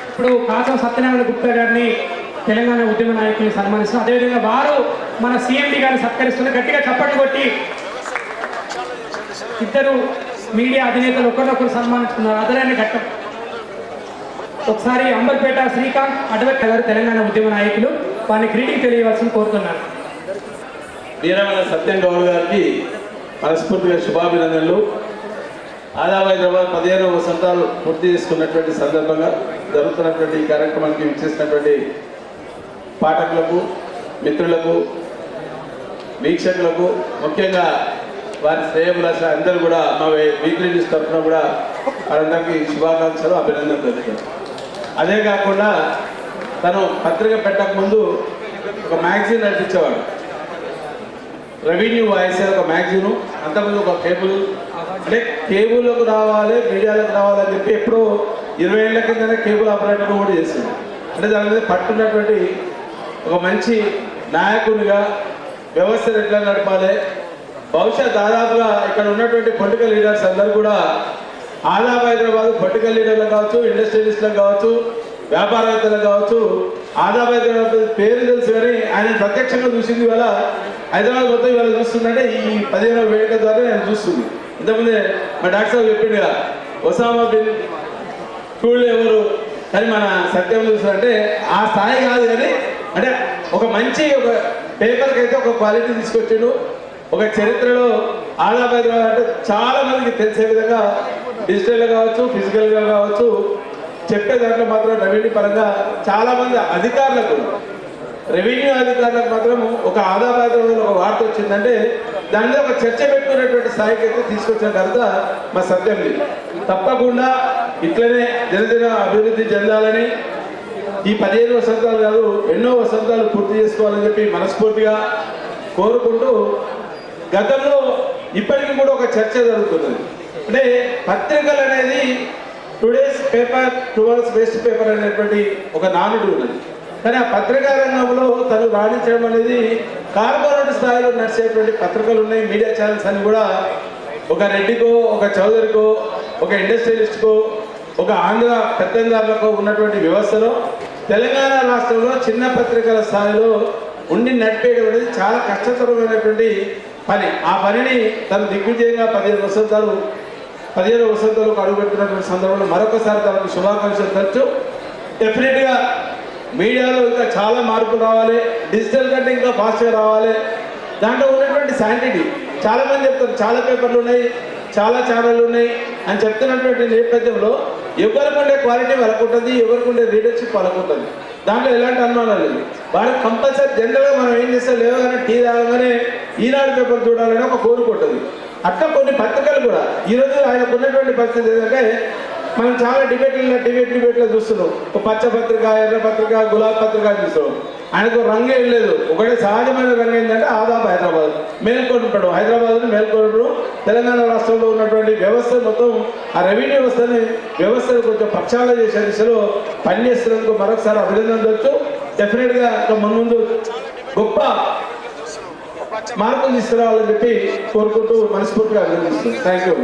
ఇప్పుడు కాసం సత్యనారాయణ గుప్తా గారిని తెలంగాణ ఉద్యమ నాయకుల్ని సన్మానిస్తున్నారు. అదేవిధంగా వారు మన సీఎండి గారిని సత్కరిస్తున్నారు. గట్టిగా చప్పట్లు కొట్టి ఇద్దరు మీడియా అధినేతలు ఒకరినొకరు సన్మానిస్తున్నారు. అదరైన ఘట్టం. ఒకసారి అంబర్పేట శ్రీకాంత్ అడ్వకేట్ గారు తెలంగాణ ఉద్యమ నాయకులు వారిని గ్రీటింగ్ తెలియవలసింది కోరుతున్నారు. వీరమల సత్యం గౌడ్ గారికి మనస్ఫూర్తిగా శుభాభినందనలు. ఆదాబ్ హైదరాబాద్ 15వ వసంతాలు పూర్తి చేసుకున్నటువంటి సందర్భంగా జరుగుతున్నటువంటి ఈ కార్యక్రమానికి విచ్చేసినటువంటి పాఠకులకు, మిత్రులకు, వీక్షకులకు, ముఖ్యంగా వారి శ్రేయభిలాష అందరూ కూడా మా వీక్లీ న్యూస్ తరఫున కూడా వారందరికీ శుభాకాంక్షలు, అభినందనలు తెలుపుతారు. అదే కాకుండా తను పత్రిక పెట్టకముందు ఒక మ్యాగజైన్ నడిపించేవాడు, రెవెన్యూ వాయిస్ ఒక మ్యాగజైను. అంతకుముందు ఒక కేబుల్, అంటే కేబుల్లోకి రావాలి, మీడియాలోకి రావాలని చెప్పి ఎప్పుడో 20 ఏళ్ల కిందనే కేబుల్ ఆపరేటర్ కూడా చేసింది. అంటే దాని మీద పట్టున్నటువంటి ఒక మంచి నాయకునిగా వ్యవస్థను ఎట్లా నడపాలి, బహుశా దాదాపుగా ఇక్కడ ఉన్నటువంటి పొలిటికల్ లీడర్స్ అందరూ కూడా ఆదాబ్ హైదరాబాద్ పొలిటికల్ లీడర్లకు కావచ్చు, ఇండస్ట్రియలిస్టులకు కావచ్చు, వ్యాపారవేత్తలకు కావచ్చు, ఆదాబ్ హైదరాబాద్ పేరు తెలుసు కానీ ఆయన ప్రత్యక్షంగా చూసింది ఇవాళ హైదరాబాద్ మొత్తం ఇవాళ చూస్తుందంటే ఈ 15వ వేడుక ద్వారా నేను చూస్తుంది. ఇంతకుముందే మా డాక్టర్ సాబ్ చెప్పిండుగా ఒసామా బిన్ చూడలే ఎవరు కానీ మన సత్యం చూస్తుందంటే ఆ స్థాయి కాదు కానీ అంటే ఒక మంచి ఒక పేపర్కి అయితే ఒక క్వాలిటీ తీసుకొచ్చిండు. ఒక చరిత్రలో ఆదాబ్ హైదరాబాద్ అంటే చాలా మందికి తెలిసే విధంగా డిజిటల్గా కావచ్చు, ఫిజికల్గా కావచ్చు చెప్పే దాంట్లో మాత్రం రెవెన్యూ పరంగా చాలామంది అధికారులకు, రెవెన్యూ అధికారులకు మాత్రం ఒక ఆదాబ్ హైదరాబాద్లో ఒక వార్త వచ్చిందంటే దాని మీద ఒక చర్చ పెట్టుకునేటువంటి స్థాయికి అయితే తీసుకొచ్చిన తర్వాత మా సత్యంది. తప్పకుండా ఇట్లనే దినదిన అభివృద్ధి చెందాలని, ఈ 15 వసంతాలు కాదు ఎన్నో వసంతాలు పూర్తి చేసుకోవాలని చెప్పి మనస్ఫూర్తిగా కోరుకుంటూ, గతంలో ఇప్పటికీ కూడా ఒక చర్చ జరుగుతున్నది. అంటే పత్రికలు అనేది today's paper towards best paper అనేటువంటి ఒక నానుడు ఉన్నది. కానీ ఆ పత్రికా రంగంలో తను రాణించడం అనేది కార్పొరేట్ స్థాయిలో నడిచేటువంటి పత్రికలు ఉన్నాయి. మీడియా ఛానల్స్ అని కూడా ఒక రెడ్డికో, ఒక చౌదరికో, ఒక ఇండస్ట్రియలిస్ట్కో, ఒక ఆంధ్ర పెత్తందారులకు ఉన్నటువంటి వ్యవస్థలో తెలంగాణ రాష్ట్రంలో చిన్న పత్రికల స్థాయిలో ఉండి నడిపేయడం అనేది చాలా కష్టతరమైనటువంటి పని. ఆ పనిని తను దిగ్విజయంగా 15 వసంతాలకు అడుగుపెట్టినటువంటి సందర్భంలో మరొకసారి తనకు శుభాకాంక్షలు తెలుసు. డెఫినెట్గా మీడియాలో ఇంకా చాలా మార్పులు రావాలి, డిజిటల్ కంటే ఇంకా ఫాస్ట్గా రావాలి. దాంట్లో ఉన్నటువంటి శాంటిటీ చాలామంది చెప్తారు, చాలా పేపర్లు ఉన్నాయి, చాలా ఛానళ్ళు ఉన్నాయి అని చెప్తున్నటువంటి నేపథ్యంలో ఎవరికి ఉండే క్వాలిటీ వాళ్ళకు ఉంటుంది, ఎవరికి ఉండే లీడర్షిప్ వాళ్ళకు ఉంటుంది. దాంట్లో ఎలాంటి అనుమానాలు లేదు. వాళ్ళకి కంపల్సరీ జనరల్గా మనం ఏం చేస్తాం, లేవగానే టీ తాగగానే ఈనాడు పేపర్ చూడాలని ఒక కోరిక ఉంటుంది. అట్లా కొన్ని పత్రికలు కూడా ఈరోజు ఆయనకు ఉన్నటువంటి పరిస్థితి ఏంటంటే మనం చాలా డిబేట్లో చూస్తున్నాం. ఒక పచ్చ పత్రిక, ఎర్ర పత్రిక, గులాబీ పత్రిక చూస్తున్నాం. ఆయనకు రంగు ఏం లేదు, ఒకటే సహజమైన రంగు ఏంటంటే ఆదాబ్ హైదరాబాద్ మేల్కొంటాడు. హైదరాబాద్ని మేల్కొనడం తెలంగాణ రాష్ట్రంలో ఉన్నటువంటి వ్యవస్థ మొత్తం ఆ రెవెన్యూ వ్యవస్థను కొంచెం ప్రక్షాళన చేసే దిశలో పనిచేస్తున్నందుకు మరొకసారి అభినందన తెలుసు. డెఫినెట్గా ముందు గొప్ప మార్పులు తీసుకురావాలని చెప్పి కోరుకుంటూ మనస్ఫూర్తిగా అభినందిస్తూ థ్యాంక్ యూ.